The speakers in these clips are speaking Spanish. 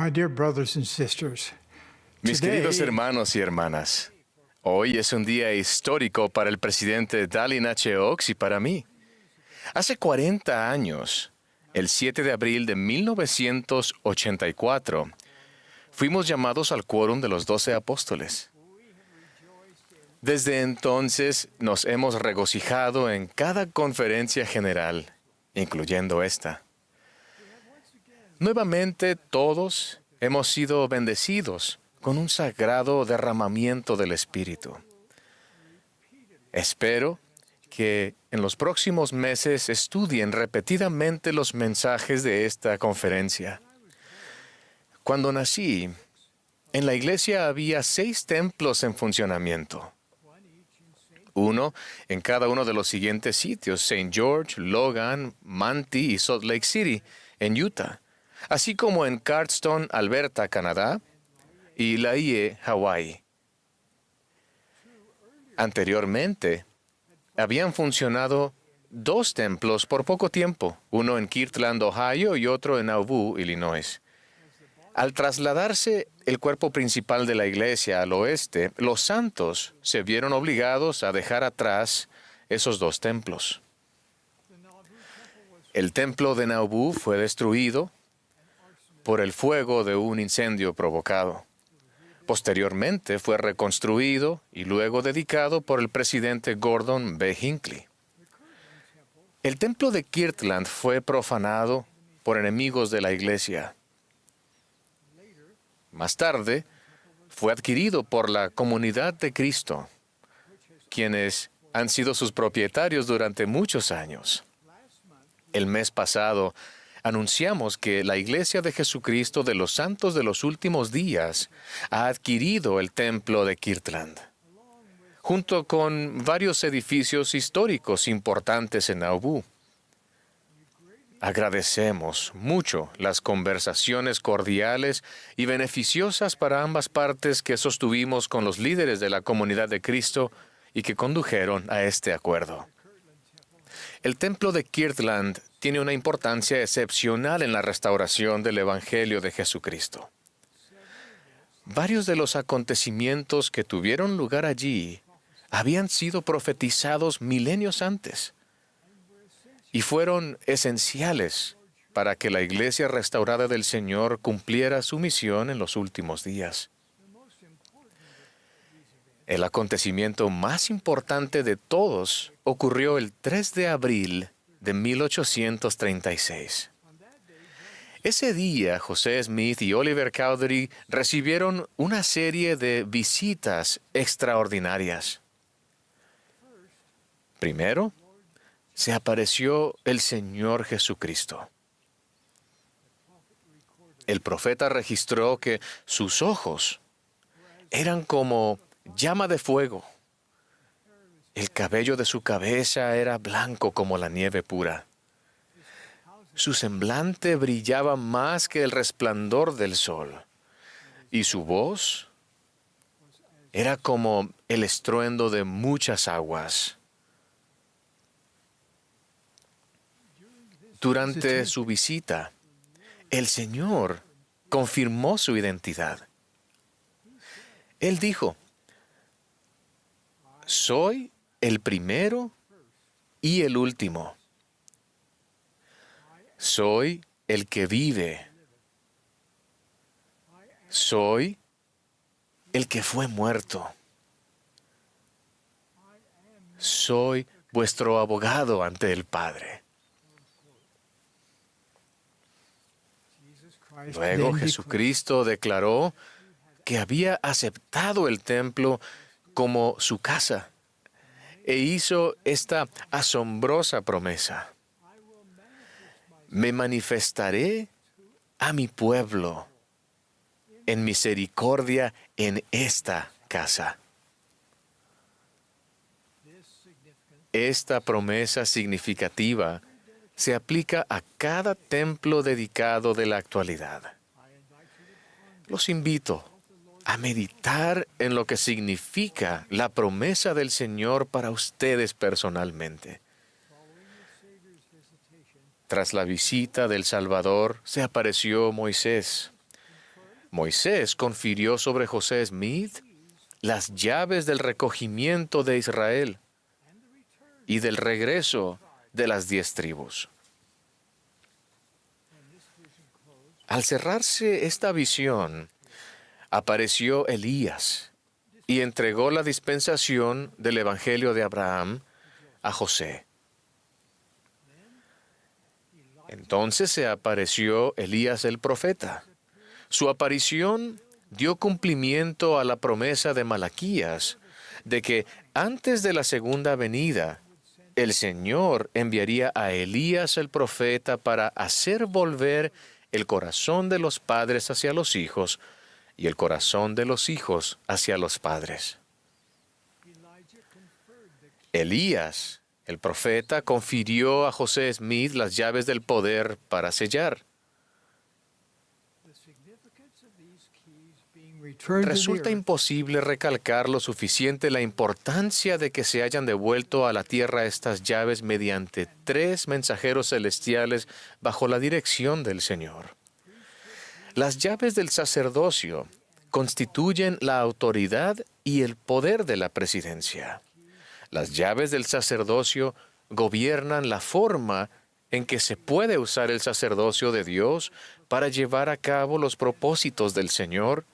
My dear brothers and sisters, Mis today queridos hermanos y hermanas, hoy es un día histórico para el presidente Dallin H. Oaks y para mí. Hace 40 años, el 7 de abril de 1984, fuimos llamados al quórum de los 12 apóstoles. Desde entonces nos hemos regocijado en cada conferencia general, incluyendo esta. Nuevamente todos hemos sido bendecidos con un sagrado derramamiento del Espíritu. Espero que en los próximos meses estudien repetidamente los mensajes de esta conferencia. Cuando nací, en la iglesia había 6 templos en funcionamiento. Uno en cada uno de los siguientes sitios: St. George, Logan, Manti y Salt Lake City, en Utah, así como en Cardston, Alberta, Canadá, y Laie, Hawái. Anteriormente, habían funcionado 2 templos por poco tiempo, uno en Kirtland, Ohio, y otro en Nauvoo, Illinois. Al trasladarse el cuerpo principal de la iglesia al oeste, los santos se vieron obligados a dejar atrás esos 2 templos. El templo de Nauvoo fue destruido por el fuego de un incendio provocado. Posteriormente fue reconstruido y luego dedicado por el presidente Gordon B. Hinckley. El templo de Kirtland fue profanado por enemigos de la iglesia. Más tarde, fue adquirido por la Comunidad de Cristo, quienes han sido sus propietarios durante muchos años. El mes pasado, anunciamos que la Iglesia de Jesucristo de los Santos de los Últimos Días ha adquirido el templo de Kirtland, junto con varios edificios históricos importantes en Nauvoo. Agradecemos mucho las conversaciones cordiales y beneficiosas para ambas partes que sostuvimos con los líderes de la Comunidad de Cristo y que condujeron a este acuerdo. El templo de Kirtland tiene una importancia excepcional en la restauración del Evangelio de Jesucristo. Varios de los acontecimientos que tuvieron lugar allí habían sido profetizados milenios antes y fueron esenciales para que la iglesia restaurada del Señor cumpliera su misión en los últimos días. El acontecimiento más importante de todos ocurrió el 3 de abril de 1836. Ese día, José Smith y Oliver Cowdery recibieron una serie de visitas extraordinarias. Primero, se apareció el Señor Jesucristo. El profeta registró que sus ojos eran como llama de fuego. El cabello de su cabeza era blanco como la nieve pura. Su semblante brillaba más que el resplandor del sol, y su voz era como el estruendo de muchas aguas. Durante su visita, el Señor confirmó su identidad. Él dijo: soy el primero y el último. Soy el que vive. Soy el que fue muerto. Soy vuestro abogado ante el Padre. Luego Jesucristo declaró que había aceptado el templo como su casa e hizo esta asombrosa promesa: me manifestaré a mi pueblo en misericordia en esta casa. Esta promesa significativa se aplica a cada templo dedicado de la actualidad. Los invito a meditar en lo que significa la promesa del Señor para ustedes personalmente. Tras la visita del Salvador, se apareció Moisés. Moisés confirió sobre José Smith las llaves del recogimiento de Israel y del regreso de las 10 tribus. Al cerrarse esta visión, apareció Elías y entregó la dispensación del Evangelio de Abraham a José. Entonces se apareció Elías el profeta. Su aparición dio cumplimiento a la promesa de Malaquías de que antes de la segunda venida, el Señor enviaría a Elías el profeta para hacer volver el corazón de los padres hacia los hijos y el corazón de los hijos hacia los padres. Elías, el profeta, confirió a José Smith las llaves del poder para sellar. Resulta imposible recalcar lo suficiente la importancia de que se hayan devuelto a la tierra estas llaves mediante 3 mensajeros celestiales bajo la dirección del Señor. Las llaves del sacerdocio constituyen la autoridad y el poder de la presidencia. Las llaves del sacerdocio gobiernan la forma en que se puede usar el sacerdocio de Dios para llevar a cabo los propósitos del Señor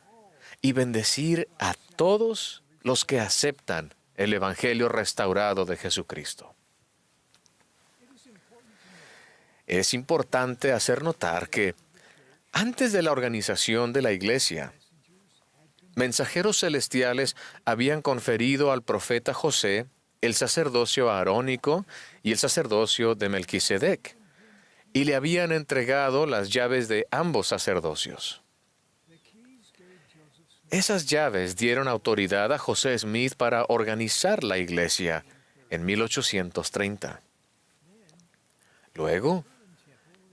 y bendecir a todos los que aceptan el Evangelio restaurado de Jesucristo. Es importante hacer notar que antes de la organización de la Iglesia, mensajeros celestiales habían conferido al profeta José el sacerdocio arónico y el sacerdocio de Melquisedec, y le habían entregado las llaves de ambos sacerdocios. Esas llaves dieron autoridad a José Smith para organizar la iglesia en 1830. Luego,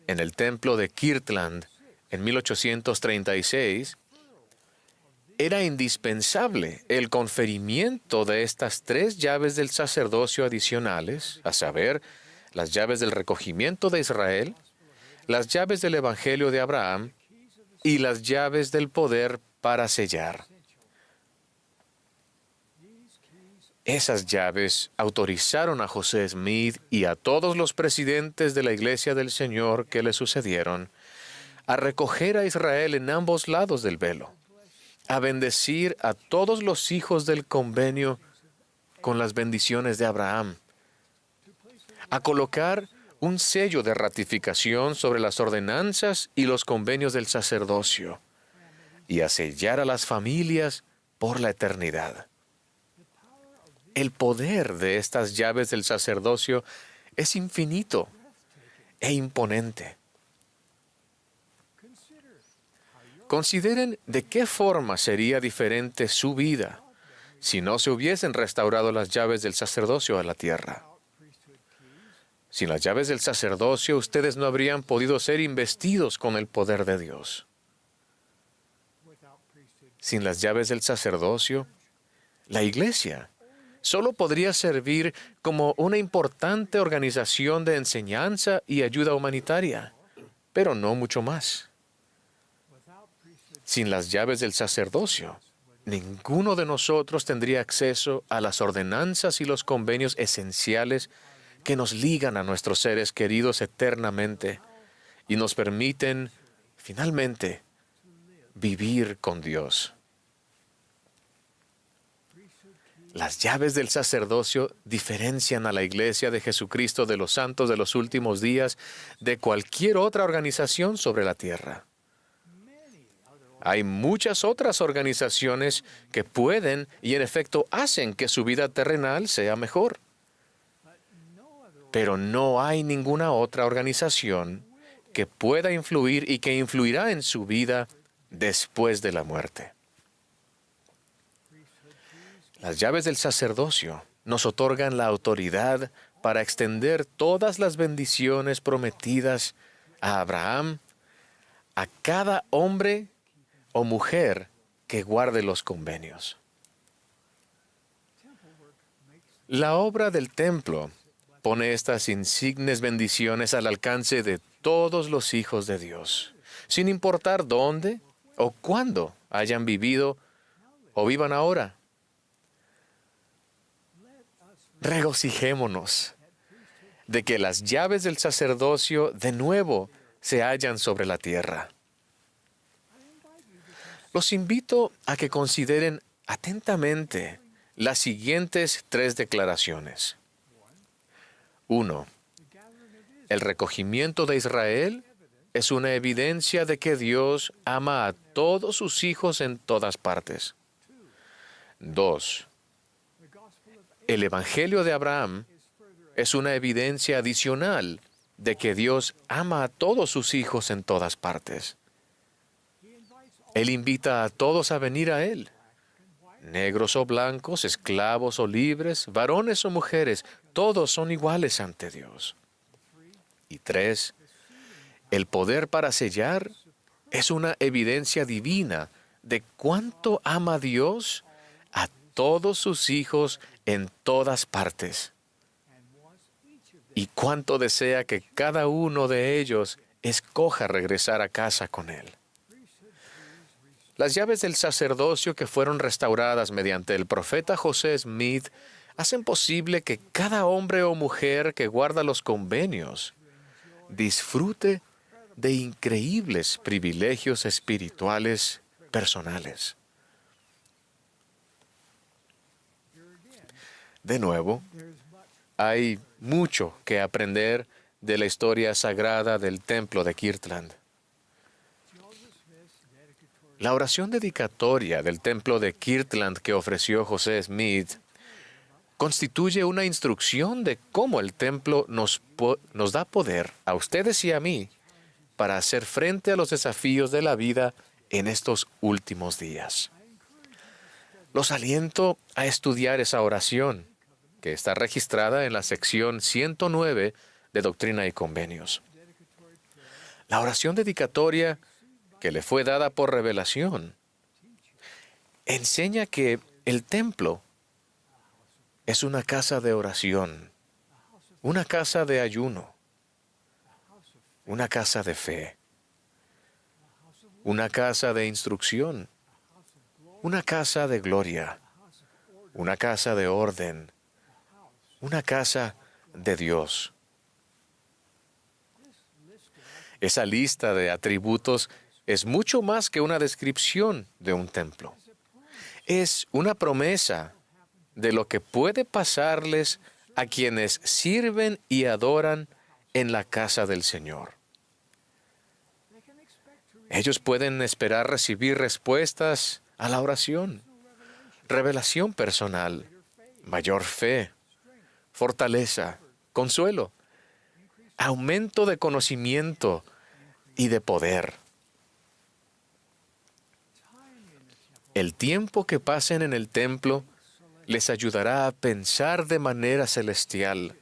en el templo de Kirtland, en 1836, era indispensable el conferimiento de estas 3 llaves del sacerdocio adicionales, a saber, las llaves del recogimiento de Israel, las llaves del Evangelio de Abraham y las llaves del poder para sellar. Esas llaves autorizaron a José Smith y a todos los presidentes de la Iglesia del Señor que le sucedieron a recoger a Israel en ambos lados del velo, a bendecir a todos los hijos del convenio con las bendiciones de Abraham, a colocar un sello de ratificación sobre las ordenanzas y los convenios del sacerdocio, y a sellar a las familias por la eternidad. El poder de estas llaves del sacerdocio es infinito e imponente. Consideren de qué forma sería diferente su vida si no se hubiesen restaurado las llaves del sacerdocio a la tierra. Sin las llaves del sacerdocio, ustedes no habrían podido ser investidos con el poder de Dios. Sin las llaves del sacerdocio, la iglesia solo podría servir como una importante organización de enseñanza y ayuda humanitaria, pero no mucho más. Sin las llaves del sacerdocio, ninguno de nosotros tendría acceso a las ordenanzas y los convenios esenciales que nos ligan a nuestros seres queridos eternamente y nos permiten, finalmente, vivir con Dios. Las llaves del sacerdocio diferencian a la Iglesia de Jesucristo de los santos de los últimos días de cualquier otra organización sobre la tierra. Hay muchas otras organizaciones que pueden y en efecto hacen que su vida terrenal sea mejor. Pero no hay ninguna otra organización que pueda influir y que influirá en su vida después de la muerte. Las llaves del sacerdocio nos otorgan la autoridad para extender todas las bendiciones prometidas a Abraham, a cada hombre o mujer que guarde los convenios. La obra del templo pone estas insignes bendiciones al alcance de todos los hijos de Dios, sin importar dónde o cuándo hayan vivido o vivan ahora. Regocijémonos de que las llaves del sacerdocio de nuevo se hallan sobre la tierra. Los invito a que consideren atentamente las siguientes 3 declaraciones. 1. El recogimiento de Israel es una evidencia de que Dios ama a todos sus hijos en todas partes. 2. El Evangelio de Abraham es una evidencia adicional de que Dios ama a todos sus hijos en todas partes. Él invita a todos a venir a Él, negros o blancos, esclavos o libres, varones o mujeres, todos son iguales ante Dios. Y 3, el poder para sellar es una evidencia divina de cuánto ama Dios a todos sus hijos en todas partes y cuánto desea que cada uno de ellos escoja regresar a casa con Él. Las llaves del sacerdocio que fueron restauradas mediante el profeta José Smith hacen posible que cada hombre o mujer que guarda los convenios disfrute de increíbles privilegios espirituales personales. De nuevo, hay mucho que aprender de la historia sagrada del templo de Kirtland. La oración dedicatoria del templo de Kirtland que ofreció José Smith constituye una instrucción de cómo el templo nos da poder a ustedes y a mí para hacer frente a los desafíos de la vida en estos últimos días. Los aliento a estudiar esa oración, que está registrada en la sección 109 de Doctrina y Convenios. La oración dedicatoria que le fue dada por revelación enseña que el templo es una casa de oración, una casa de ayuno, una casa de fe, una casa de instrucción, una casa de gloria, una casa de orden, una casa de Dios. Esa lista de atributos es mucho más que una descripción de un templo. Es una promesa de lo que puede pasarles a quienes sirven y adoran en la casa del Señor. Ellos pueden esperar recibir respuestas a la oración, revelación personal, mayor fe, fortaleza, consuelo, aumento de conocimiento y de poder. El tiempo que pasen en el templo les ayudará a pensar de manera celestial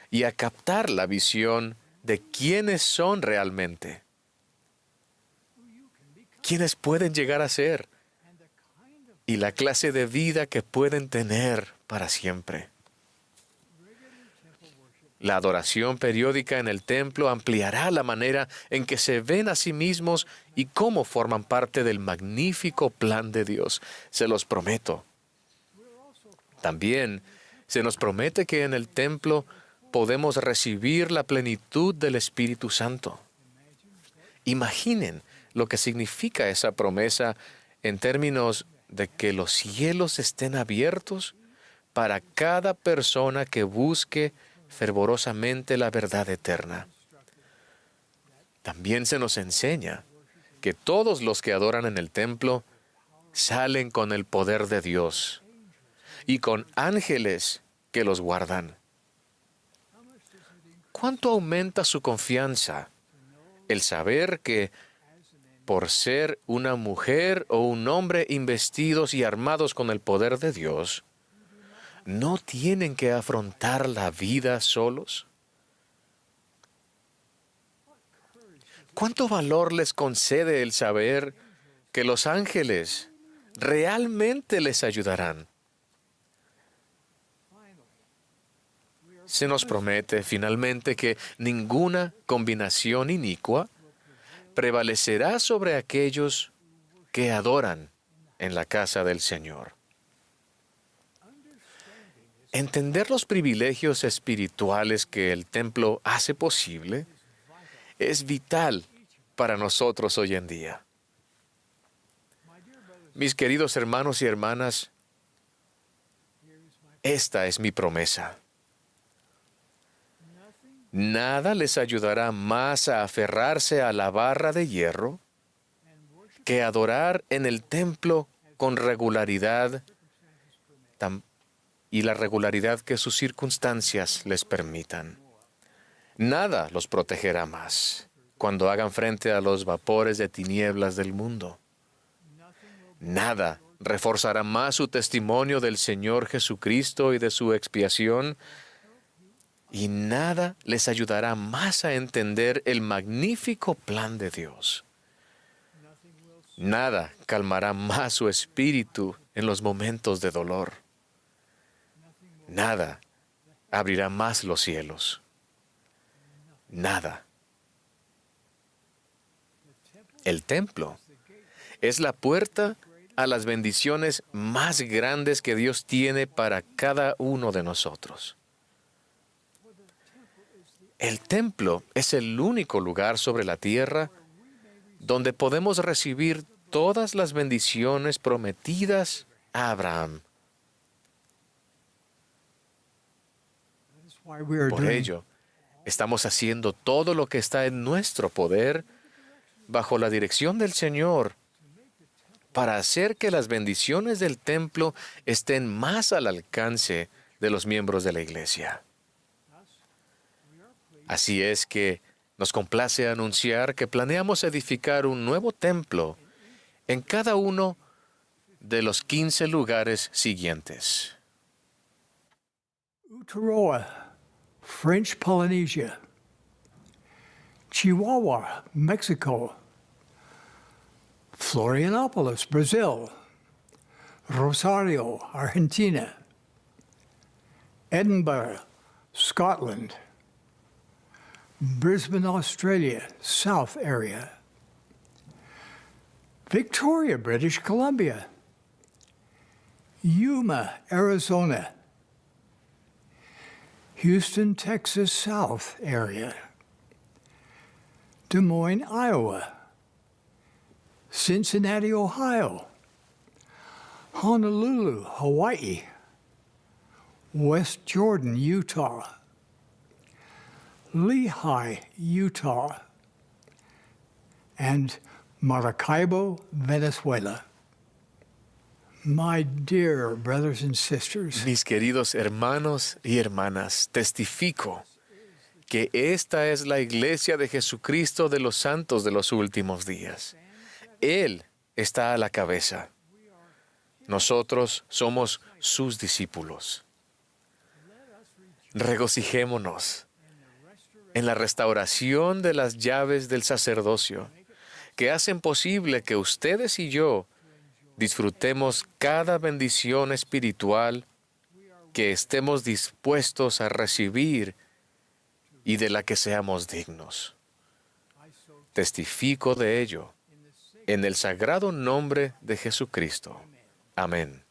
y a captar la visión de quiénes son realmente, quiénes pueden llegar a ser y la clase de vida que pueden tener para siempre. La adoración periódica en el templo ampliará la manera en que se ven a sí mismos y cómo forman parte del magnífico plan de Dios. Se los prometo. También se nos promete que en el templo podemos recibir la plenitud del Espíritu Santo. Imaginen lo que significa esa promesa en términos de que los cielos estén abiertos para cada persona que busque fervorosamente la verdad eterna. También se nos enseña que todos los que adoran en el templo salen con el poder de Dios y con ángeles que los guardan. ¿Cuánto aumenta su confianza el saber que por ser una mujer o un hombre investidos y armados con el poder de Dios, no tienen que afrontar la vida solos? ¿Cuánto valor les concede el saber que los ángeles realmente les ayudarán? Se nos promete finalmente que ninguna combinación inicua prevalecerá sobre aquellos que adoran en la casa del Señor. Entender los privilegios espirituales que el templo hace posible es vital para nosotros hoy en día. Mis queridos hermanos y hermanas, esta es mi promesa. Nada les ayudará más a aferrarse a la barra de hierro que adorar en el templo con regularidad y la regularidad que sus circunstancias les permitan. Nada los protegerá más cuando hagan frente a los vapores de tinieblas del mundo. Nada reforzará más su testimonio del Señor Jesucristo y de su expiación, y nada les ayudará más a entender el magnífico plan de Dios. Nada calmará más su espíritu en los momentos de dolor. Nada abrirá más los cielos. Nada. El templo es la puerta a las bendiciones más grandes que Dios tiene para cada uno de nosotros. El templo es el único lugar sobre la tierra donde podemos recibir todas las bendiciones prometidas a Abraham. Por ello, estamos haciendo todo lo que está en nuestro poder bajo la dirección del Señor para hacer que las bendiciones del templo estén más al alcance de los miembros de la iglesia. Así es que nos complace anunciar que planeamos edificar un nuevo templo en cada uno de los 15 lugares siguientes: Uturoa, French Polynesia. Chihuahua, Mexico. Florianópolis, Brazil. Rosario, Argentina. Edinburgh, Scotland. Brisbane, Australia, South area. Victoria, British Columbia. Yuma, Arizona. Houston, Texas, South area. Des Moines, Iowa. Cincinnati, Ohio. Honolulu, Hawaii. West Jordan, Utah. Lehi, Utah. And Maracaibo, Venezuela. My dear brothers and sisters, Mis queridos hermanos y hermanas, testifico que esta es la iglesia de Jesucristo de los santos de los últimos días. Él está a la cabeza. Nosotros somos sus discípulos. Regocijémonos en la restauración de las llaves del sacerdocio, que hacen posible que ustedes y yo disfrutemos cada bendición espiritual que estemos dispuestos a recibir y de la que seamos dignos. Testifico de ello en el sagrado nombre de Jesucristo. Amén.